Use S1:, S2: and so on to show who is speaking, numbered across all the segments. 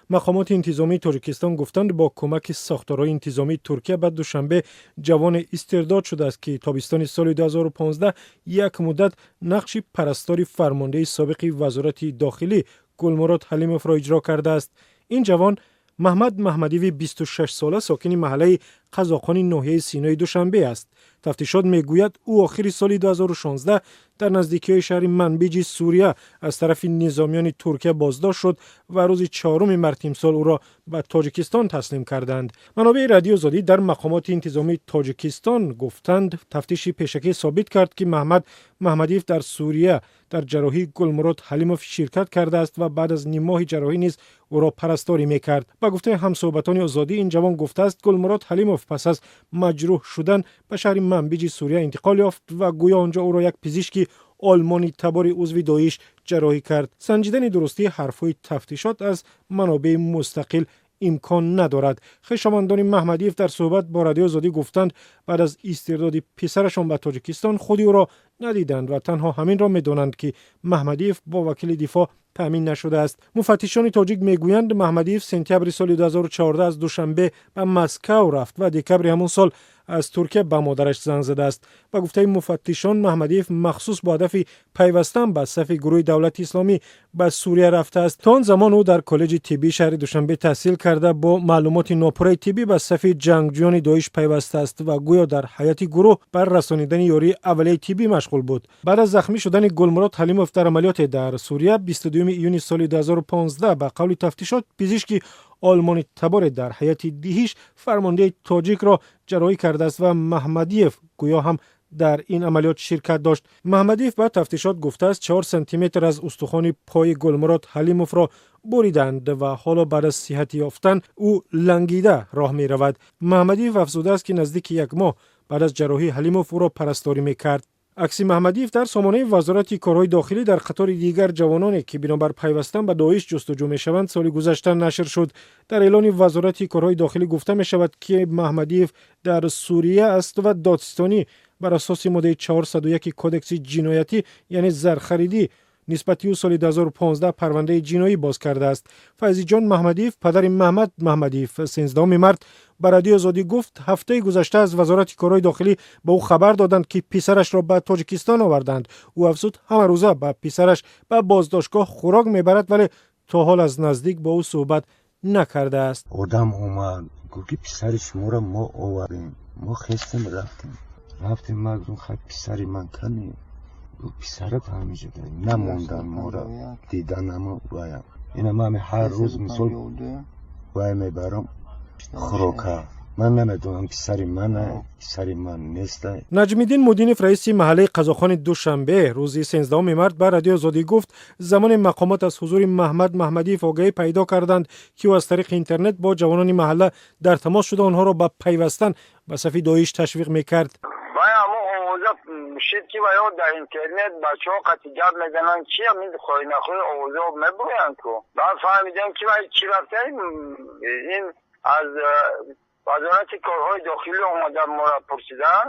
S1: مقامات انتظامی تاجیکستان گفتند با کمک ساختارهای انتظامی ترکیه بعد دوشنبه جوان استرداد شده است که تابستان سال 2015 یک مدت نقش پرستاری فرمانده سابق وزارت داخلی گلمراد حلیموف را اجرا کرده است. این جوان محمد محمدیوی 26 ساله ساکن محله قزاقان ناحیه سینای دوشنبه است. تفتیشات میگوید او آخر سال 2016 در نزدیکی شهر منبیج سوریه از طرف نظامیان ترکیه بازداشت شد و روز 4 مارس امسال او را به تاجیکستان تسلیم کردند. منابع رادیو آزادی در مقامات انتظامی تاجیکستان گفتند تفتیش پیشکی ثابت کرد که محمد محمدیف در سوریه در جراحی گلمراد حلیموف شرکت کرده است و بعد از نیم ماه جراحی نیز او را پرستاری میکرد. با گفته همصحبتان آزادی این جوان گفته است گلمراد حلیموف پس از مجروح شدن به شهر منبیج سوریه انتقال یافت و گویا آنجا او را یک پزشک آلمانی تبار عضو داعش جراحی کرد. سنجیدن درستی حرفهای تفتیشات از منابع مستقل امکان ندارد. خویشاوندان محمدیف در صحبت با رادیو آزادی گفتند بعد از استرداد پسرشان به تاجیکستان خودی او را ندیدند و تنها همین را می‌دانند که محمدیف با وکیل دفاع تامین نشده است. مفتشان تاجیک میگویند محمدیف سپتامبر سال 2014 از دوشنبه به مسکو رفت و دکبر همون سال از ترکیه به مادرش زنگ زده است. با گفته مفتشان محمدیف مخصوص با هدف پیوستن به صف گروه دولت اسلامی به سوریه رفته است. تا آن زمان او در کالج طبی شهر دوشنبه تحصیل کرده با معلومات ناپوره طبی به صف جنگجویان داعش پیوسته است و گویا در حیات گروه بر رسانیدن یاری اولیه طبی مشغول بود. بعد از زخمی شدن گلمراد حلیموف در عملیات در سوریه 22 ایون سال 2015 به قول تفتیشات پزشک آلمانی تبار در حیات دهیش فرمانده تاجیک را جراحی کرده است و محمدیف گویا هم در این عملیات شرکت داشت. محمدیف به تفتیشات گفته است 4 سانتی متر از استخوان پای گلمراد حلیموف را بریدند و حالا بعد از صحت یافتن او لنگیده راه می رود. محمدیف افزوده است که نزدیک یک ماه بعد از جراحی حلیموف او را پرستاری می کرد. عکس محمدیف در سامانه وزارت کارهای داخلی در قطار دیگر جوانانی که بنابر پیوستن به داعش جستجو می‌شوند سال گذشته نشر شد. در اعلان وزارت کارهای داخلی گفته می‌شود که محمدیف در سوریه است و دادستانی بر اساس ماده 401 کدکس جنایتی یعنی زرخریدی نسبت او سال 2015 پرونده جنایی باز کرده است. فیضی جان محمدیف پدر محمد محمدیف 13 مارس به رادیو آزادی گفت هفته گذشته از وزارت کارهای داخلی به او خبر دادند که پسرش را به تاجیکستان آوردند. او افزود همه روزه به پسرش به بازداشتگاه خوراک میبرد ولی تا حال از نزدیک با او صحبت نکرده است.
S2: آدم اومد گفت پسر شما را ما آوردیم، ما خستیم رفتیم مگرون خب پسر من کنیم پسرت همیشه داریم نموندن ما را دیدن اما بایم این همه هر روز مثال بایم میبرم خوراکه من نمیدونم پسر من نیست.
S1: نجمیدین مودینف رئیس محله قزاقان دوشنبه روز 13 مارس به رادیو آزادی گفت زمان مقامات از حضور محمد محمدیف آگاهی پیدا کردند که او از طریق اینترنت با جوانان محله در تماس شده آنها را به پیوستن به صف داعش تشویق میکرد.
S3: شد که باید در اینترنت بچه ها قطعی گب میزنن چی هم این خواهی نخواهی آوازه ها میبوین که بعد فهمیدم که باید چی رفته این از وزارت کارهای داخلی اومدن ما را پرسیدن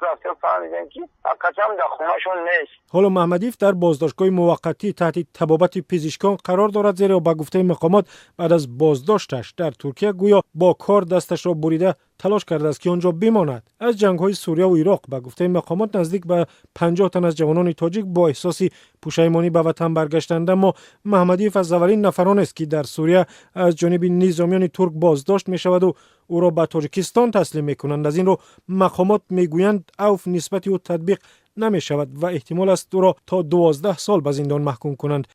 S3: رفته فهمیدم که حقیقت هم در خونهشون نیست.
S1: حالا محمدیف در بازداشتگاه موقتی تحت طبابت پزشکان قرار دارد زیرا با گفته مقامات بعد از بازداشتش در ترکیه گویا با کار دستش را بریده تلاش کرده است که آنجا بماند. از جنگ‌های سوریه و عراق با گفته مقامات نزدیک به 50 تن از جوانان تاجیک با احساس پشیمانی به وطن برگشتند، اما محمدیف از اولین نفران است که در سوریه از جانب نظامیان ترک بازداشت می‌شود و او را به تاجیکستان تسلیم می‌کنند. از این رو مقامات می‌گویند عفو نسبت او تطبیق نمی‌شود و احتمال است او را تا 12 سال به زندان محکوم کنند.